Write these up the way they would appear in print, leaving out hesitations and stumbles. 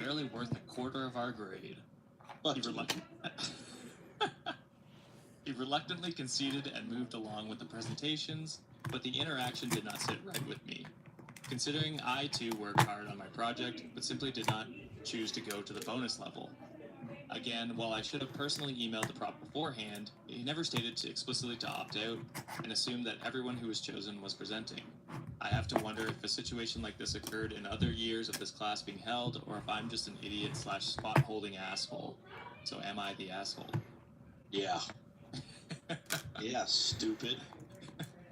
barely worth a quarter of our grade. He reluctantly conceded and moved along with the presentations, but the interaction did not sit right with me. Considering I, too, worked hard on my project, but simply did not choose to go to the bonus level. Again, while I should have personally emailed the prop beforehand, he never stated explicitly to opt out and assumed that everyone who was chosen was presenting. I have to wonder if a situation like this occurred in other years of this class being held, or if I'm just an idiot / spot-holding asshole. So am I the asshole? Yeah. Yeah, stupid.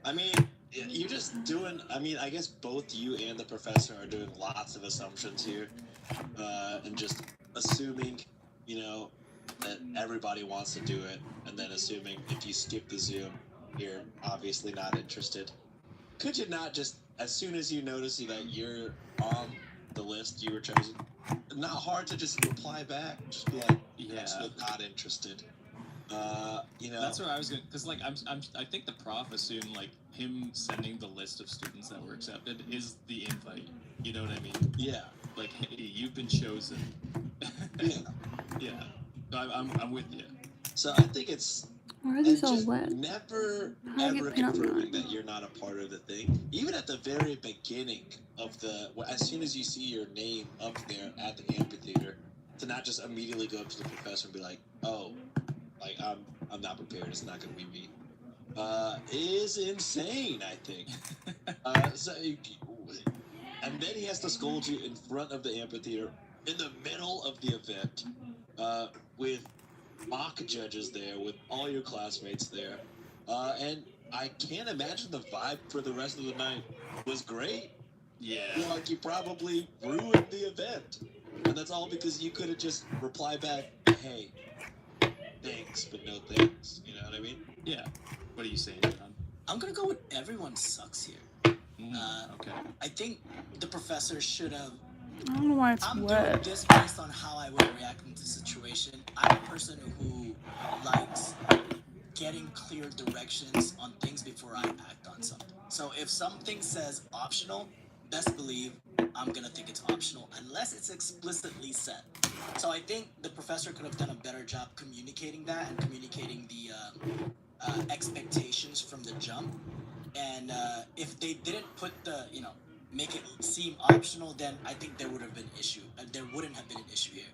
I mean, you're just doing... I mean, I guess both you and the professor are doing lots of assumptions here. And just assuming, you know, that everybody wants to do it, and then assuming if you skip the Zoom, you're obviously not interested. Could you not just, as soon as you notice that you're on the list, you were chosen, not hard to just reply back, just be like, Yeah, actually not interested. You know, that's where I was gonna, because like I think the prof assumed like him sending the list of students that were accepted is the invite. You know what I mean? Yeah. Like, hey, you've been chosen. Yeah. Yeah. So I'm with you. So I think it's... Why are these all just wet? never, How do I ever get paint on confirming that? that you're not a part of the thing. Even at the very beginning of the... as soon as you see your name up there at the amphitheater, to not just immediately go up to the professor and be like, oh, like, I'm not prepared, it's not going to be me, is insane, I think. And then he has to scold you in front of the amphitheater, in the middle of the event, with mock judges there, with all your classmates there. And I can't imagine the vibe for the rest of the night was great. Yeah. I feel like you probably ruined the event. And that's all because you could have just replied back, hey, thanks, but no thanks. You know what I mean? Yeah. What are you saying, John? I'm gonna go with everyone sucks here. Okay. I think the professor should have... I don't know why it's I'm wet. doing this based on how I would react in this situation. I'm a person who likes getting clear directions on things before I act on something. So if something says optional, best believe I'm gonna think it's optional unless it's explicitly said. So I think the professor could have done a better job communicating that and communicating the expectations from the jump. And if they didn't put the, make it seem optional, then I think there would have been an issue. There wouldn't have been an issue here.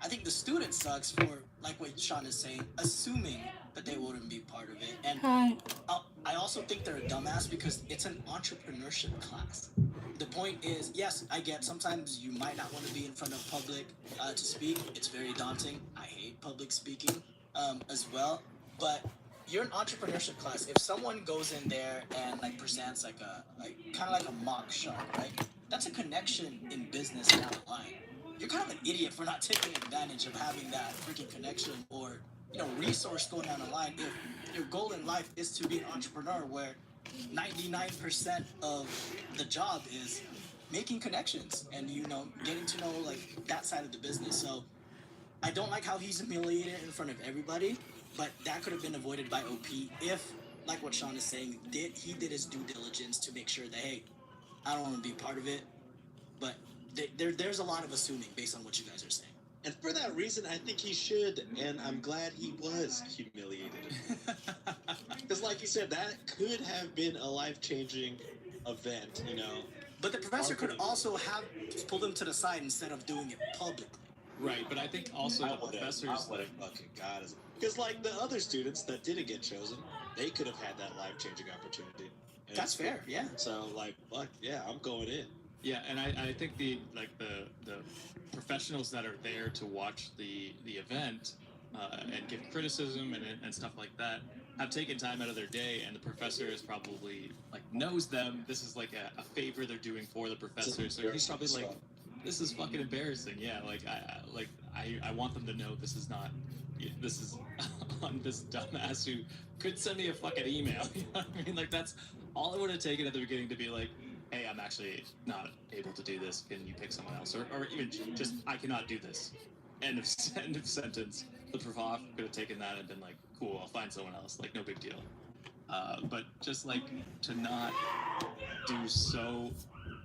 I think the student sucks for, like what Sean is saying, assuming that they wouldn't be part of it. And I also think they're a dumbass because it's an entrepreneurship class. The point is, yes, I get sometimes you might not want to be in front of public to speak. It's very daunting. I hate public speaking as well. But you're an entrepreneurship class. If someone goes in there and like presents kind of like a mock shark, right? That's a connection in business down the line. You're kind of an idiot for not taking advantage of having that freaking connection or resource going down the line. If your goal in life is to be an entrepreneur, where 99% of the job is making connections and getting to know like that side of the business. So I don't like how he's humiliated in front of everybody. But that could have been avoided by OP if, like what Sean is saying, he did his due diligence to make sure that, hey, I don't want to be a part of it. But there's a lot of assuming based on what you guys are saying. And for that reason, I think he should, and I'm glad he was humiliated. Because like you said, that could have been a life-changing event, But the professor could also have pulled him to the side instead of doing it publicly. Right, but I think also the professors... Because, like, the other students that didn't get chosen, they could have had that life-changing opportunity. And that's fair, yeah. So, like, fuck, yeah, I'm going in. Yeah, and I think the professionals that are there to watch the event and give criticism and stuff like that have taken time out of their day, and the professor is probably, like, knows them. This is, like, a favor they're doing for the professor, so he's probably like, this is fucking embarrassing. Yeah, I want them to know this is not... This is on this dumbass who could send me a fucking email. You know what I mean? Like, that's all it would have taken at the beginning to be like, hey, I'm actually not able to do this. Can you pick someone else? Or even just, I cannot do this. End of sentence. The prof could have taken that and been like, cool, I'll find someone else. Like, no big deal. But just, like, to not do so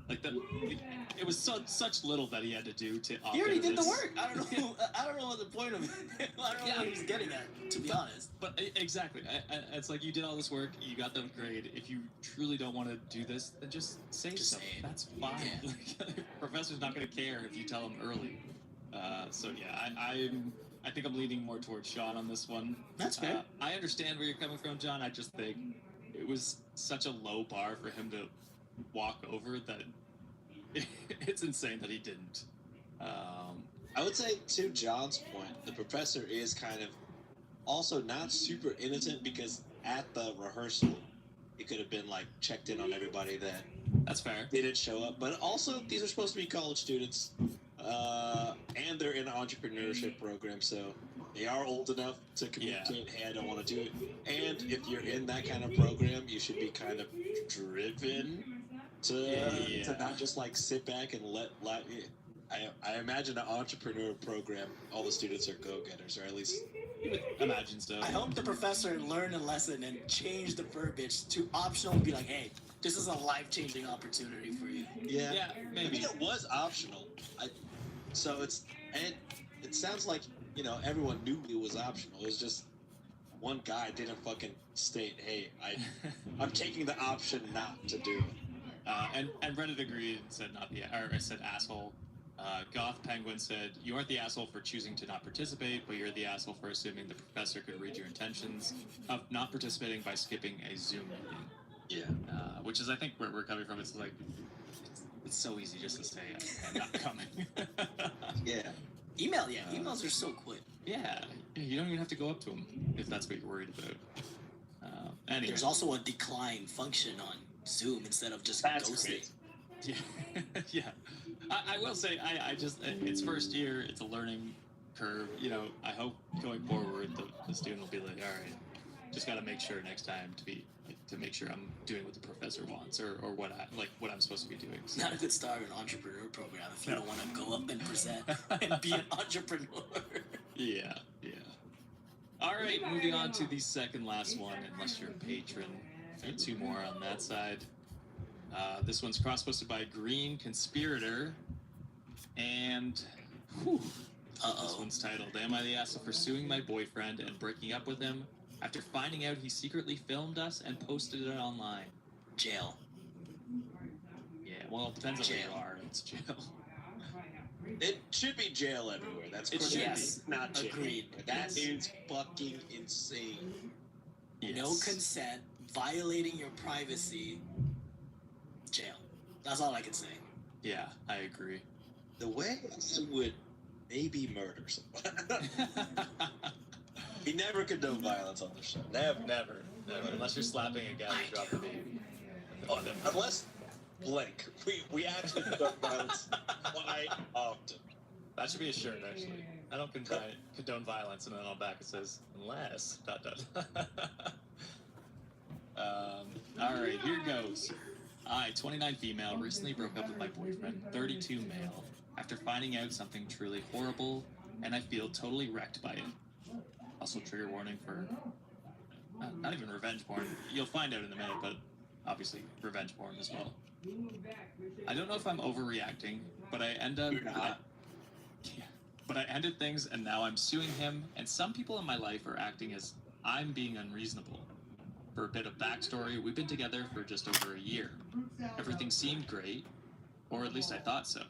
Like it was such little that he had to do to. He already did the work. I don't know. I don't know what the point of it. I don't know what he was getting at, to be honest. But exactly, it's like you did all this work, you got the grade. If you truly don't want to do this, then just say so. That's fine. Yeah. Like, professor's not going to care if you tell him early. So yeah, I think I'm leaning more towards Sean on this one. That's fair. I understand where you're coming from, John. I just think it was such a low bar for him to walk over that it's insane that he didn't. I would say, to John's point, the professor is kind of also not super innocent, because at the rehearsal, it could have been like checked in on everybody that That's fair. didn't show up. But also, these are supposed to be college students, and they're in an entrepreneurship program, so they are old enough to communicate, hey, I don't want to do it. And if you're in that kind of program, you should be kind of driven to not just like sit back and let I imagine an entrepreneur program, all the students are go-getters, or at least You would imagine so. I hope the professor learned a lesson and changed the verbiage to optional and be like, hey, this is a life-changing opportunity for you. Yeah, maybe. I mean, it was optional. So it sounds like, everyone knew it was optional. It was just one guy didn't fucking state, hey, I'm taking the option not to do it. And Reddit agreed and said said asshole. Goth Penguin said, you aren't the asshole for choosing to not participate, but you're the asshole for assuming the professor could read your intentions of not participating by skipping a Zoom meeting. Yeah. Which is, I think, where we're coming from. It's like, it's so easy just to say, I'm not coming. Yeah. Emails are so quick. Yeah, you don't even have to go up to them if that's what you're worried about. Anyway. There's also a decline function on Zoom instead of just That's ghosting. great. Yeah, yeah. I will say, I just, it's first year, it's a learning curve. I hope going forward the student will be like, all right, just got to make sure next time to make sure I'm doing what the professor wants or what I'm supposed to be doing. So. Not a good start an entrepreneur program if you don't want to go up and present and be an entrepreneur. Yeah. All right, moving on to the second last one, unless you're a patron. There are two more on that side. This one's cross-posted by Green Conspirator, and this one's titled, Am I the Asshole for suing my boyfriend and breaking up with him after finding out he secretly filmed us and posted it online? Jail. Yeah, well, it depends on where Jail. you are. It's jail. It should be jail everywhere. That's It should Yes. be. Not jail. Agreed. That Yes. is fucking insane. Yes. No consent, violating your privacy, jail. That's all I can say. Yeah, I agree. The way I would maybe murder someone. He never condoned violence on the show. Never. Unless you're slapping a guy who dropped a baby. Oh, no. Unless blank. We actually condone violence quite often. That should be a shirt, actually. I don't condone violence, and then on the back it says, unless, ... All right, here goes. I, 29 female, recently broke up with my boyfriend, 32 male, after finding out something truly horrible, and I feel totally wrecked by it. Also, trigger warning for not even revenge porn. You'll find out in a minute, but obviously revenge porn as well. I don't know if I'm overreacting, but I ended things, and now I'm suing him, and some people in my life are acting as I'm being unreasonable. For a bit of backstory, we've been together for just over a year. Everything seemed great, or at least I thought so.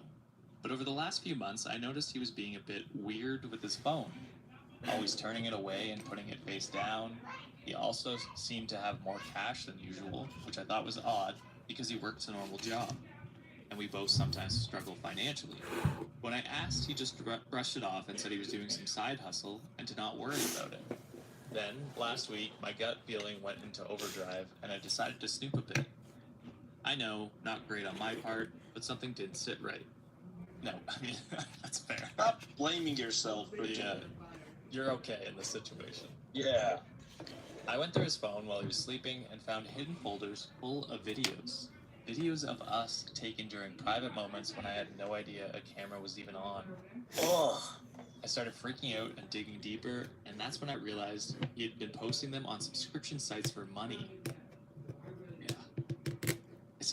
But over the last few months, I noticed he was being a bit weird with his phone. Always turning it away and putting it face down. He also seemed to have more cash than usual, which I thought was odd, because he works a normal job. And we both sometimes struggle financially. When I asked, he just brushed it off and said he was doing some side hustle and to not worry about it. Then, last week, my gut feeling went into overdrive, and I decided to snoop a bit. I know, not great on my part, but something didn't sit right. No, I mean, that's fair. Stop blaming yourself for Yeah, you're okay in this situation. Yeah. I went through his phone while he was sleeping and found hidden folders full of videos. Videos of us taken during private moments when I had no idea a camera was even on. Oh, I started freaking out and digging deeper, and that's when I realized he had been posting them on subscription sites for money. Yeah.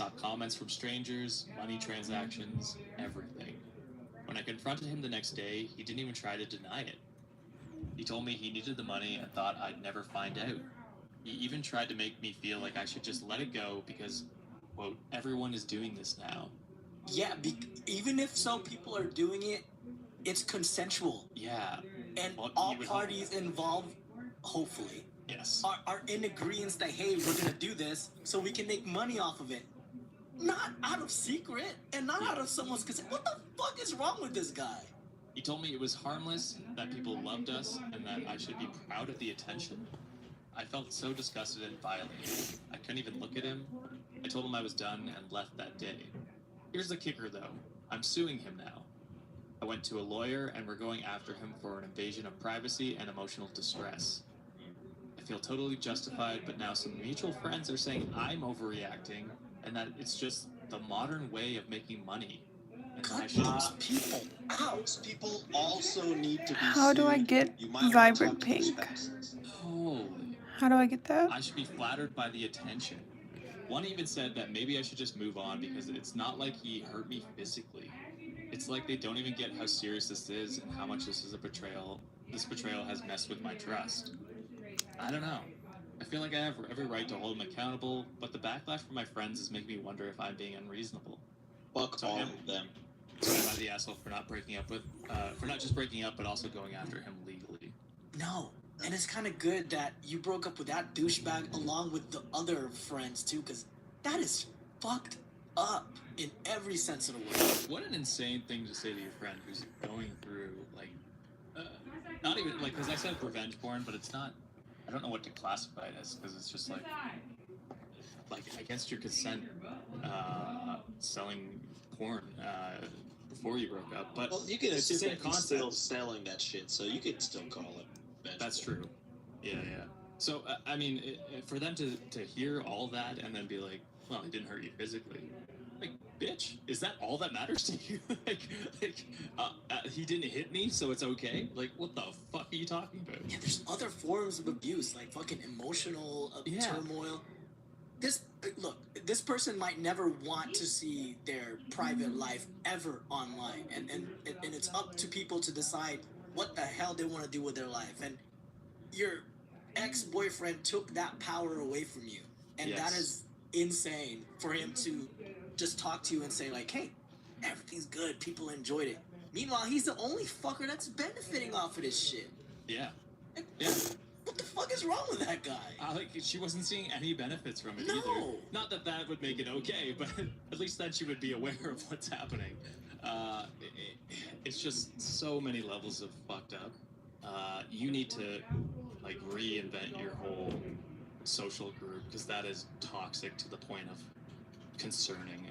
saw comments from strangers, money transactions, everything. When I confronted him the next day, he didn't even try to deny it. He told me he needed the money and thought I'd never find out. He even tried to make me feel like I should just let it go because, quote, everyone is doing this now. Yeah, even if some people are doing it, it's consensual. Yeah. And Well, all you would parties involved, hopefully, Yes. are in agreement that, hey, we're going to do this so we can make money off of it. Not out of secret and not out of someone's consent. What the fuck is wrong with this guy? He told me it was harmless, that people loved us, and that I should be proud of the attention. I felt so disgusted and violated. I couldn't even look at him. I told him I was done and left that day. Here's the kicker, though. I'm suing him now. I went to a lawyer, and we're going after him for an invasion of privacy and emotional distress. I feel totally justified, but now some mutual friends are saying I'm overreacting, and that it's just the modern way of making money. And that I Cut should those people out. Those people also need to be How do I sued. get You might wanna vibrant talk to your pink? spouses. Holy. How do I get that? I should be flattered by the attention. One even said that maybe I should just move on because it's not like he hurt me physically. It's like they don't even get how serious this is and how much this is a betrayal. This betrayal has messed with my trust. I don't know. I feel like I have every right to hold him accountable, but the backlash from my friends is making me wonder if I'm being unreasonable. Fuck So all am- of them. So am I the asshole for not breaking up with, for not just breaking up, but also going after him legally? No. And it's kind of good that you broke up with that douchebag along with the other friends, too, because that is fucked up in every sense of the word. What an insane thing to say to your friend who's going through, like, not even, like, because I said revenge porn, but it's not, I don't know what to classify it as, because it's just like against your consent, selling porn, before you broke up, but Well, you can it's the assume same that he's still concept. selling that shit, so you could still call it. That's true. Yeah. So, I mean, for them to hear all that and then be like, well, he didn't hurt you physically. Like, bitch, is that all that matters to you? He didn't hit me, so it's okay? Like, what the fuck are you talking about? Yeah, there's other forms of abuse, like fucking emotional turmoil. This person might never want to see their private life ever online, and it's up to people to decide what the hell they want to do with their life. And your ex-boyfriend took that power away from you, and that is insane for him to just talk to you and say like, hey, everything's good, people enjoyed it. Meanwhile, he's the only fucker that's benefiting off of this shit. Yeah. Like, Yeah. what the fuck is wrong with that guy? She wasn't seeing any benefits from it No. either. Not that that would make it okay, but at least then she would be aware of what's happening. It's just so many levels of fucked up. You need to, like, reinvent your whole social group, because that is toxic to the point of concerning.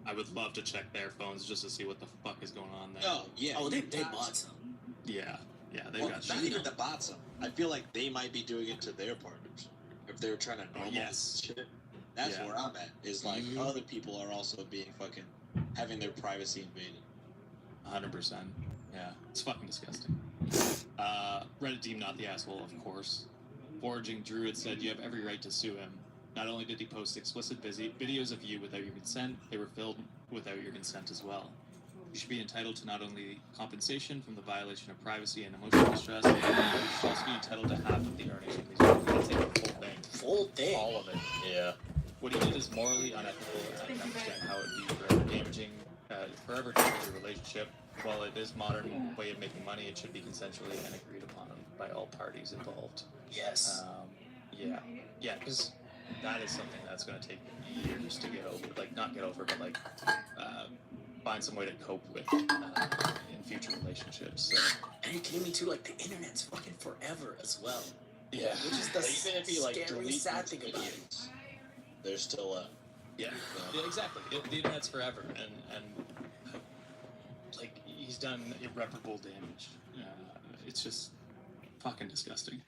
I would love to check their phones just to see what the fuck is going on there. Oh, yeah. Oh, they bought some. Yeah, they've got not shit. even the bots. I feel like they might be doing it to their partners if they're trying to normalize shit. That's where I'm at. Is like other people are also being fucking having their privacy invaded. 100%. Yeah, it's fucking disgusting. Reddit deemed not the asshole, of course. Foraging Druid said you have every right to sue him. Not only did he post explicit videos of you without your consent, they were filmed without your consent as well. You should be entitled to not only compensation from the violation of privacy and emotional distress, but you should also be entitled to half of the earnings from these videos. That's like the whole thing. Full thing. All of it. Yeah. What he did is morally unethical, and I can understand how it would be forever damaging your relationship. While it is modern way of making money, it should be consensually and agreed upon by all parties involved. Yes. Yeah, because that is something that's going to take years to get over. Like, not get over, but like find some way to cope with in future relationships. So. Are you kidding me too? Like, the internet's fucking forever as well. Yeah. Which is the Even if you like scary, delete sad these thing about it. videos, they're still up. Yeah, exactly. The internet's forever, and like, he's done irreparable damage. It's just fucking disgusting.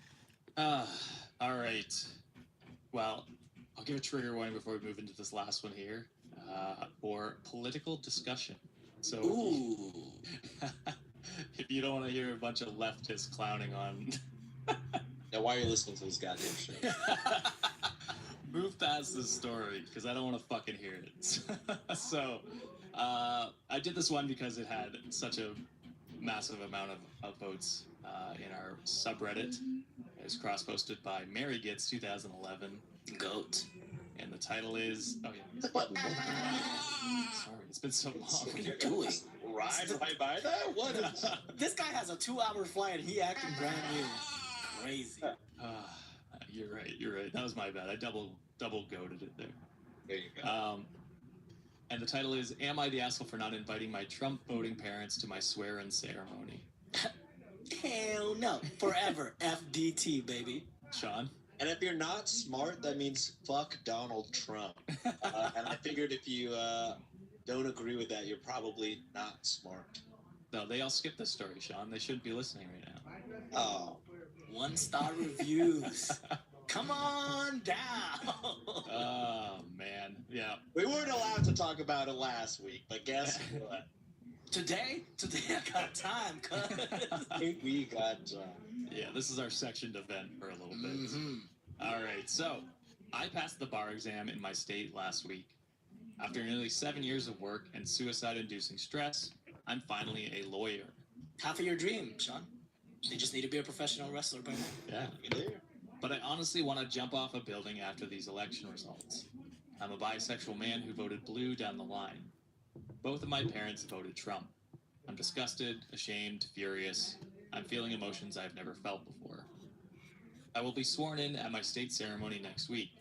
All right. Well, I'll give a trigger warning before we move into this last one here. For political discussion. So, Ooh. if you don't want to hear a bunch of leftists clowning on, Now, why are you listening to this goddamn shit? move past this story because I don't want to fucking hear it. So, I did this one because it had such a massive amount of votes in our subreddit. It was cross-posted by Mary Gets 2011. Goat. And the title is... Oh, yeah. What? Sorry, it's been so long. What are you doing? Ride right by that? What is... This guy has a 2-hour flight and he acting brand new. Crazy. You're right. That was my bad. I double goated it there. There you go. And the title is, Am I the Asshole for Not Inviting My Trump Voting Parents to My Swear-In Ceremony? Hell no. Forever. FDT, baby. Sean? And if you're not smart, that means fuck Donald Trump. And I figured if you don't agree with that, you're probably not smart. No, they all skipped this story, Sean. They shouldn't be listening right now. Oh. 1-star reviews. Come on down. Oh, man. Yeah. We weren't allowed to talk about it last week, but guess what? Today I got time, cuz. We got time. Yeah, this is our sectioned event for a little bit. Mm-hmm. All right, so I passed the bar exam in my state last week. After nearly 7 years of work and suicide-inducing stress, I'm finally a lawyer. Half of your dream, Sean. They just need to be a professional wrestler by now. Yeah. There. But I honestly want to jump off a building after these election results. I'm a bisexual man who voted blue down the line. Both of my parents voted Trump. I'm disgusted, ashamed, furious. I'm feeling emotions I've never felt before. I will be sworn in at my state ceremony next week.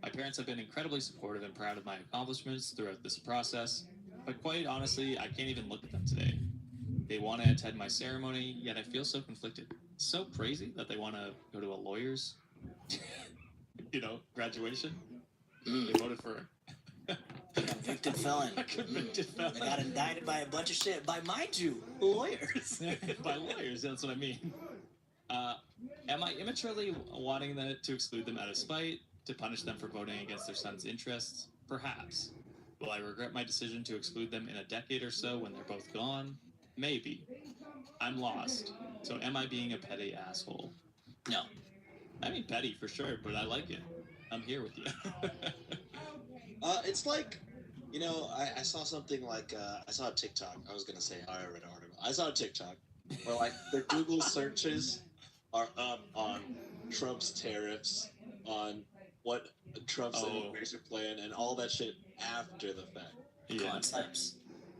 My parents have been incredibly supportive and proud of my accomplishments throughout this process, but quite honestly, I can't even look at them today. They want to attend my ceremony, yet I feel so conflicted. So crazy that they want to go to a lawyer's, graduation. They voted for Convicted felon. a convicted felon. They got indicted by a bunch of shit. By, mind you, lawyers. By lawyers, that's what I mean. Am I immaturely wanting to exclude them out of spite, to punish them for voting against their son's interests? Perhaps. Will I regret my decision to exclude them in a decade or so when they're both gone? Maybe. I'm lost. So am I being a petty asshole? No. I mean, petty for sure, but I like it. I'm here with you. It's like, I saw something like, I saw a TikTok. I was going to say how I read an article. I saw a TikTok where, like, their Google searches are up on Trump's tariffs, on what Trump's immigration plan, and all that shit after the fact. Yeah. Concepts.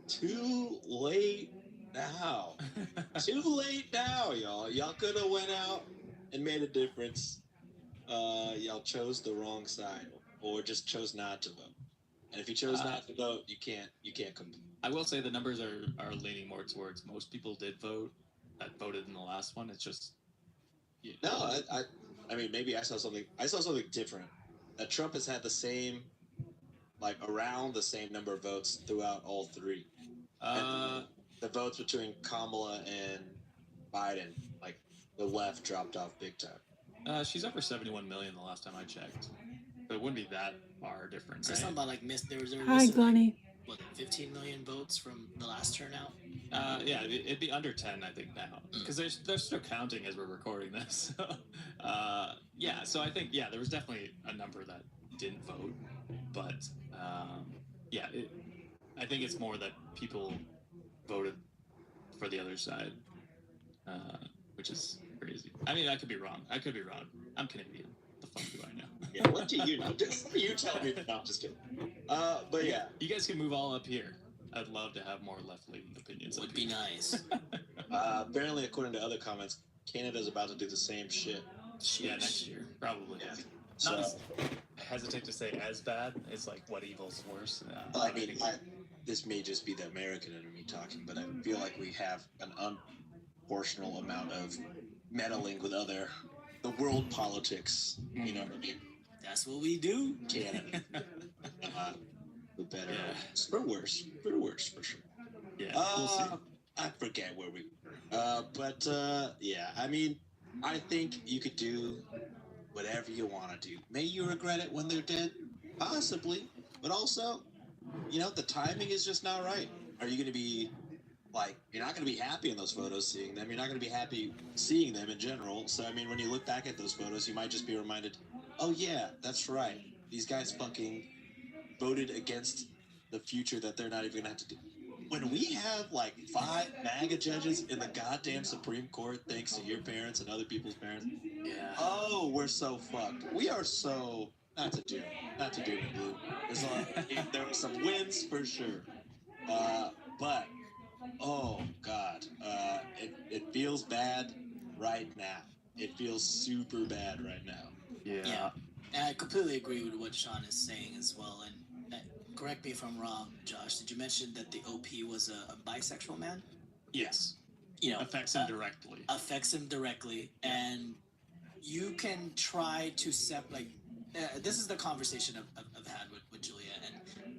Too late now. Too late now, y'all. Y'all could have went out and made a difference. Y'all chose the wrong side, or just chose not to vote. And if you chose not to vote, you can't complain. I will say the numbers are leaning more towards most people did vote that voted in the last one. It's just No, I mean, maybe I saw something different. That Trump has had the same, like, around the same number of votes throughout all three. The votes between Kamala and Biden, like, the left dropped off big time. She's up for 71 million the last time I checked. But it wouldn't be that far different, So right? something about like there was Hi, Gunny. what, 15 million votes from the last turnout. Yeah, it'd be under 10, I think, now. Because they're still counting as we're recording this. Yeah, so I think, there was definitely a number that didn't vote. But, I think it's more that people voted for the other side, which is crazy. I mean, I could be wrong. I'm Canadian. The fuck do I know? Yeah, what do you know? You tell me. No, I'm just kidding. But yeah. You guys can move all up here. I'd love to have more left-leaning opinions. Would be nice. Apparently, according to other comments, Canada's about to do the same shit. Yeah, next year, probably. Yeah. Not So, as, I hesitate to say as bad. It's like what evil's worse. I mean, this may just be the American in me talking, but I feel like we have an unproportional amount of meddling with the world politics. You know what I mean? That's what we do. Canada. For better, Yeah. for worse, for sure. Yeah, we'll see. I forget where we were. But I mean, I think you could do whatever you want to do. May you regret it when they're dead? Possibly. But also, the timing is just not right. Are you going to be, like, you're not going to be happy in those photos seeing them. You're not going to be happy seeing them in general. So, I mean, when you look back at those photos, you might just be reminded, oh, yeah, that's right. these guys fucking voted against the future that they're not even gonna have to do. When we have like 5 MAGA judges in the goddamn Supreme Court, thanks to your parents and other people's parents, oh, we're so fucked. We are so not to doom and gloom. There were some wins for sure, but oh god, it feels bad right now. It feels super bad right now. Yeah. And I completely agree with what Sean is saying as well. And correct me if I'm wrong, Josh. Did you mention that the OP was a bisexual man? Yes. You know, affects him directly. Affects him directly, and you can try to this is the conversation I've had with Julia, and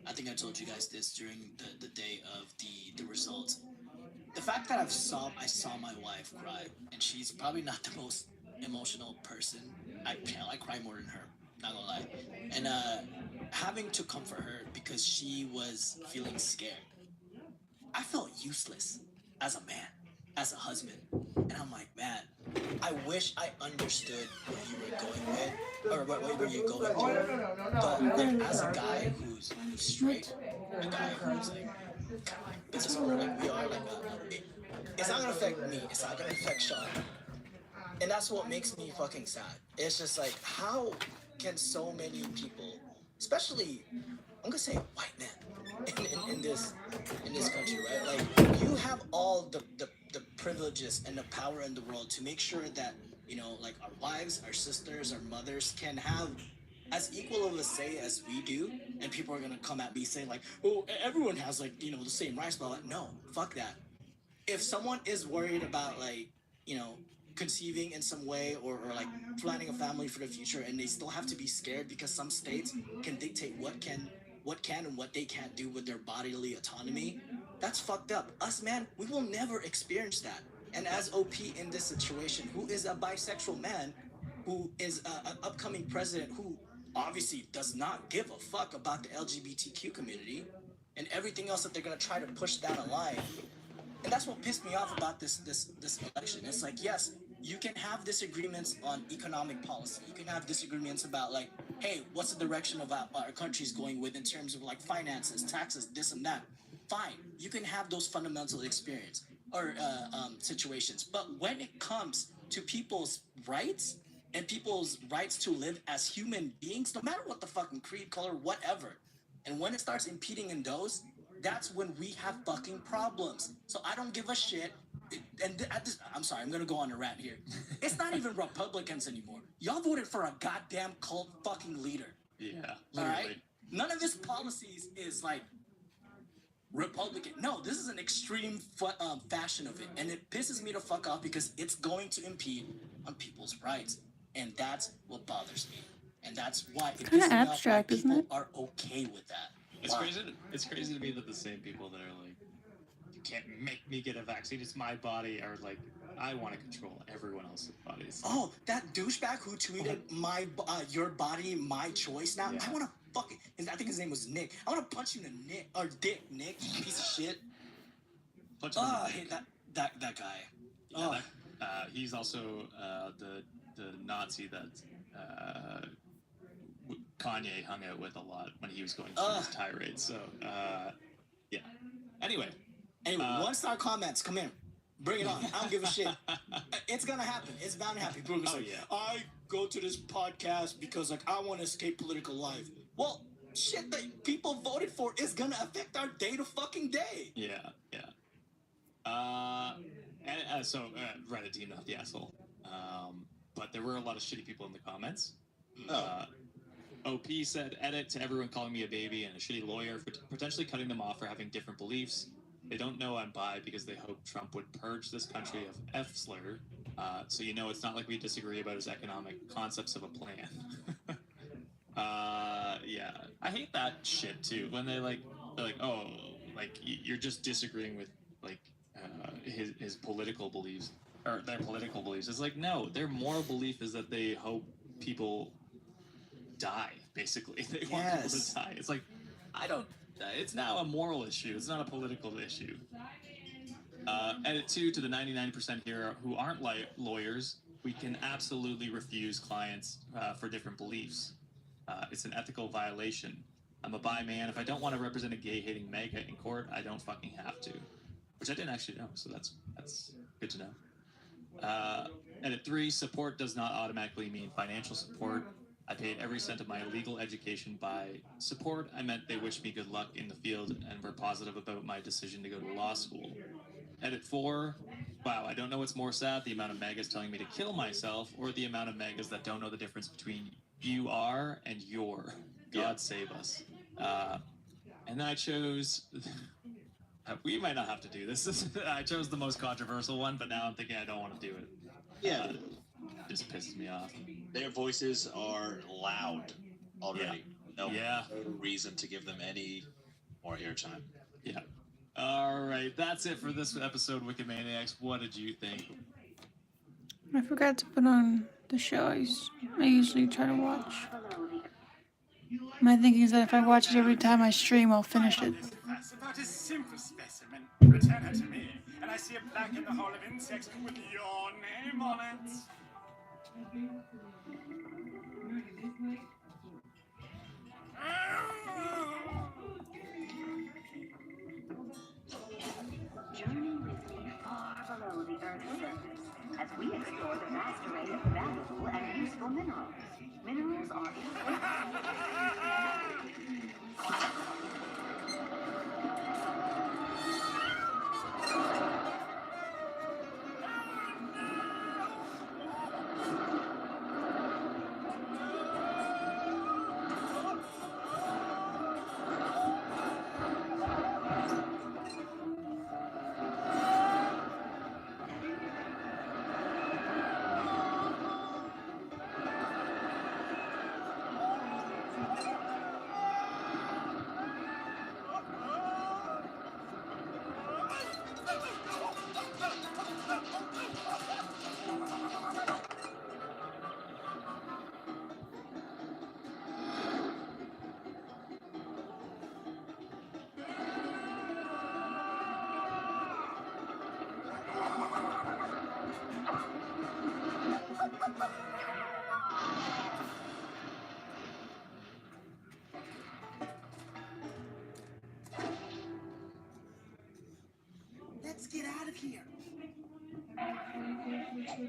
I think I told you guys this during the day of the results. The fact that I saw my wife cry, and she's probably not the most emotional person. I cry more than her, not gonna lie. And having to comfort her because she was feeling scared. I felt useless as a man, as a husband. And I'm like, man, I wish I understood what you were going with, or what were you going through. But like, as a guy who's straight, a guy who's like business owner, like we are, like it's not gonna affect me. It's not gonna affect Sean. And that's what makes me fucking sad. It's just like, how can so many people, especially, I'm gonna say white men, in this country, right? Like, you have all the privileges and the power in the world to make sure that, you know, like our wives, our sisters, our mothers can have as equal of a say as we do. And people are gonna come at me saying like, oh, everyone has like, you know, the same rights, but no, fuck that. If someone is worried about like, you know, conceiving in some way, or like planning a family for the future, and they still have to be scared because some states can dictate what can and what they can't do with their bodily autonomy, that's fucked up. Us, man, we will never experience that. And as OP in this situation, who is a bisexual man, who is an upcoming president who obviously does not give a fuck about the LGBTQ community and everything else that they're going to try to push down a line. And that's what pissed me off about this election. It's like, yes, you can have disagreements on economic policy. You can have disagreements about like, hey, what's the direction of our country's going with in terms of like finances, taxes, this and that. Fine, you can have those fundamental experience or situations. But when it comes to people's rights and people's rights to live as human beings, no matter what the fucking creed, color, whatever, and when it starts impeding in those, that's when we have fucking problems. So I don't give a shit. And I'm sorry, I'm gonna go on a rant here. It's not even Republicans anymore. Y'all voted for a goddamn cult fucking leader. Yeah, all literally. right. None of his policies is like Republican. No, this is an extreme fashion of it, and it pisses me the fuck off because it's going to impede on people's rights, and that's what bothers me. And that's why it Kinda pisses me off why abstract, isn't people it? are okay with that. It's crazy. It's crazy to me that the same people that are like, you can't make me get a vaccine. It's my body. Are like, I want to control everyone else's bodies. Oh, that douchebag who tweeted your body, my choice. Now I want to fucking. I think his name was Nick. I want to punch you in the Nick or Dick, Nick, you piece of shit. Punch him in the Hey, dick. that guy. Yeah, he's also the Nazi that Kanye hung out with a lot when he was going through his tirade. So, yeah. Anyway, 1-star comments. Come in. Bring it on. I don't give a shit. It's gonna happen. It's bound to happen. People are gonna say, I go to this podcast because like I want to escape political life. Well, shit that people voted for is gonna affect our day to fucking day. Yeah. So Reddit team, not the asshole. But there were a lot of shitty people in the comments. OP said, edit to everyone calling me a baby and a shitty lawyer for potentially cutting them off for having different beliefs. They don't know I'm bi because they hope Trump would purge this country of F-slur. So you know it's not like we disagree about his economic concepts of a plan. Yeah. I hate that shit too. When they're like, oh, like you're just disagreeing with like his political beliefs or their political beliefs. It's like, no, their moral belief is that they hope people die, basically. They want people to die. It's like, it's now a moral issue. It's not a political issue. Edit 2 to the 99% here who aren't lawyers. We can absolutely refuse clients for different beliefs. It's an ethical violation. I'm a bi man. If I don't want to represent a gay-hating MAGA in court, I don't fucking have to. Which I didn't actually know, so that's good to know. Edit 3, support does not automatically mean financial support. I paid every cent of my legal education. By support, I meant they wished me good luck in the field and were positive about my decision to go to law school. Edit 4, wow, I don't know what's more sad, the amount of MAGAs telling me to kill myself, or the amount of MAGAs that don't know the difference between you are and your. God save us. And then I chose... we might not have to do this. I chose the most controversial one, but now I'm thinking I don't want to do it. Yeah. Just pisses me off. Their voices are loud already. No reason to give them any more airtime. Yeah. All right, that's it for this episode, Wicked Maniacs. What did you think? I forgot to put on the show I usually try to watch. My thinking is that if I watch it every time I stream, I'll finish it. About a simple specimen. Return her to me, and I see a plaque in the Hall of Insects with your name on it. Journey with me far below the Earth's surface as we explore the vast array of valuable and useful minerals. Minerals are Let's get out of here.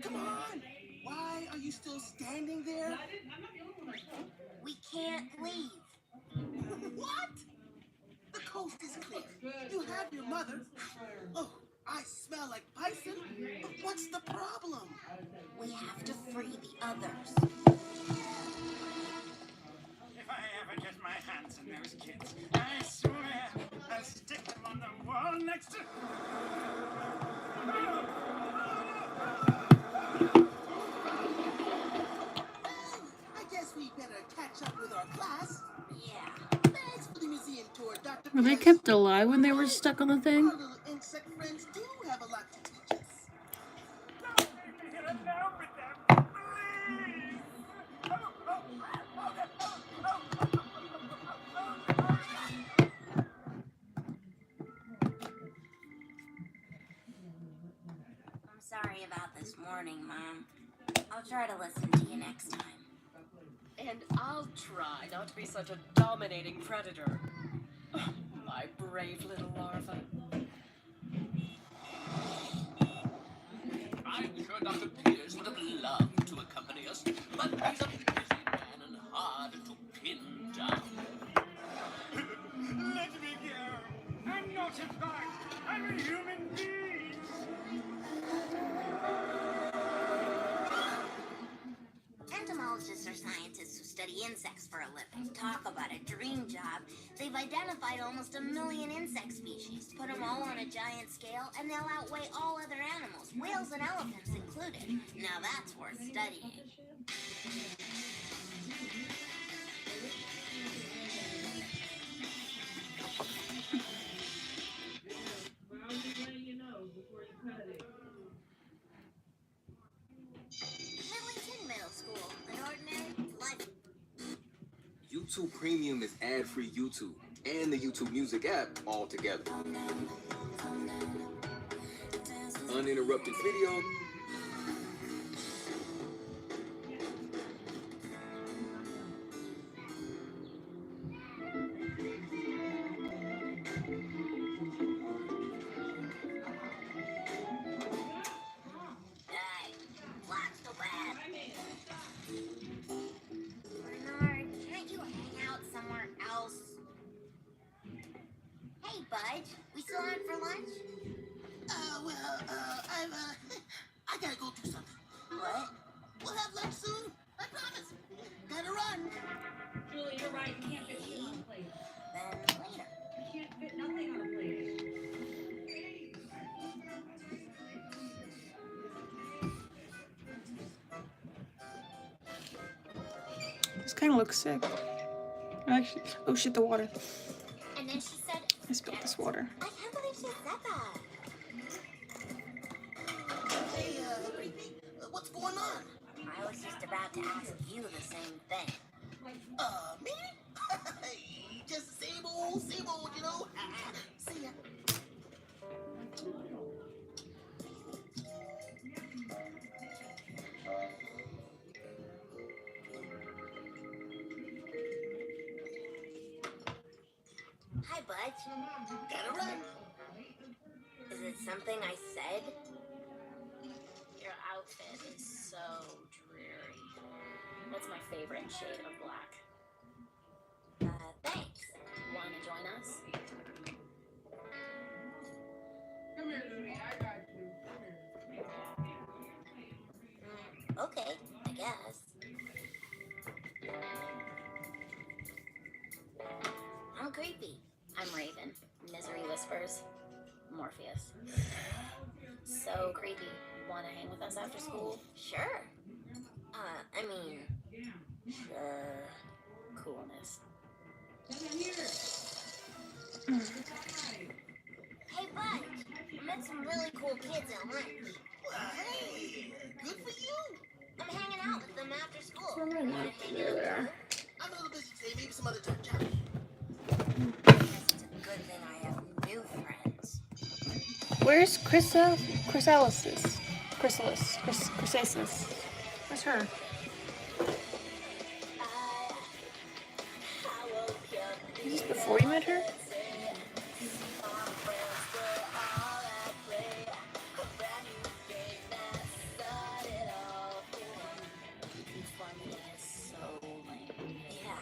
Come on. Why are you still standing there? We can't leave. What? The coast is clear. You have your mother. Oh, I smell like bison. But what's the problem? We have to free the others. If I ever get my hands on those kids, I swear I'll stick them on the wall next to... I guess we better catch up with our class. Yeah. Thanks for the museum tour, Dr. Were they Pierce. kept alive when they were stuck on the thing? Our little insect friends do have a lot to teach us. Don't leave me here alone with them, please! I'm sorry about this morning, Mom. I'll try to listen to you next time. And I'll try not to be such a dominating predator. My brave little larva. I'm sure Dr. Pierce would have loved to accompany us, but he's a busy man and hard to pin down. Let me go! I'm not a bug! I'm a human being! Entomologists are scientists who study insects for a living. Talk about a dream job. They've identified almost 1 million insect species, put them all on a giant scale, and they'll outweigh all other animals, whales and elephants included. Now that's worth studying. Millington Middle School, an ordinary life. YouTube Premium is ad-free YouTube and the YouTube Music app all together. Uninterrupted video. Budge? We still on for lunch? I gotta go do something. What? We'll have lunch soon. I promise. Gotta run. Julie, you're right. You can't fit shit on a plate. Then later. You can't fit nothing on a plate. This kind of looks sick. Actually, oh shit, the water. And then she said, I spilled this water. I can't believe she said that. Hey, Creepy, what's going on? I was just about to ask you the same thing. Me? Just same old, you know? See ya. Hi, Budge. Gotta run. Is it something I said? Your outfit is so dreary. That's my favorite shade of black. Thanks. Wanna join us? Come here, Julie. I got you. Come here. Okay, I guess. I'm creepy. I'm Raven. Misery Whispers. Morpheus. So creepy. Wanna hang with us after school? Sure. I mean, sure. Coolness. Come here. Hey, Budge. I met some really cool kids at lunch. Well, hey, good for you. I'm hanging out with them after school. Come on, Wanna hang out too? I'm a little busy today. Maybe some other time, Josh. Guess it's a good thing I have new friends. Where's Chrysalis? Where's her? Is this before you met her? Conformity is so lame. Yeah.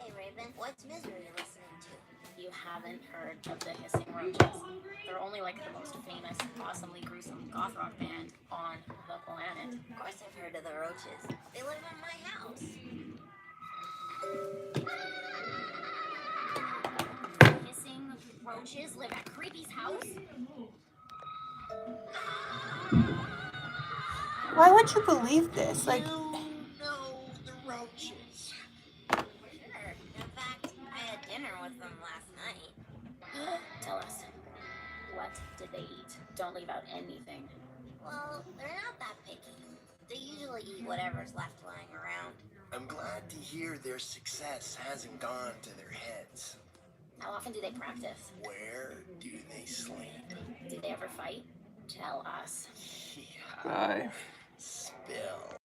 Hey, Raven, what's Misery listening to? You haven't heard of the Hissing Roaches. They're only like the most famous, awesomely gruesome goth rock band on the planet. Of course I've heard of the Roaches. They live in my house. Hissing Roaches live at Creepy's house? Why would you believe this? Like, You know the roaches. Sure. In fact, I had dinner with them last night. Tell us, what did they eat? Don't leave out anything. Well, they're not that picky. They usually eat whatever's left lying around. I'm glad to hear their success hasn't gone to their heads. How often do they practice? Where do they sleep? Do they ever fight? Tell us. Yeah. bye. Spill.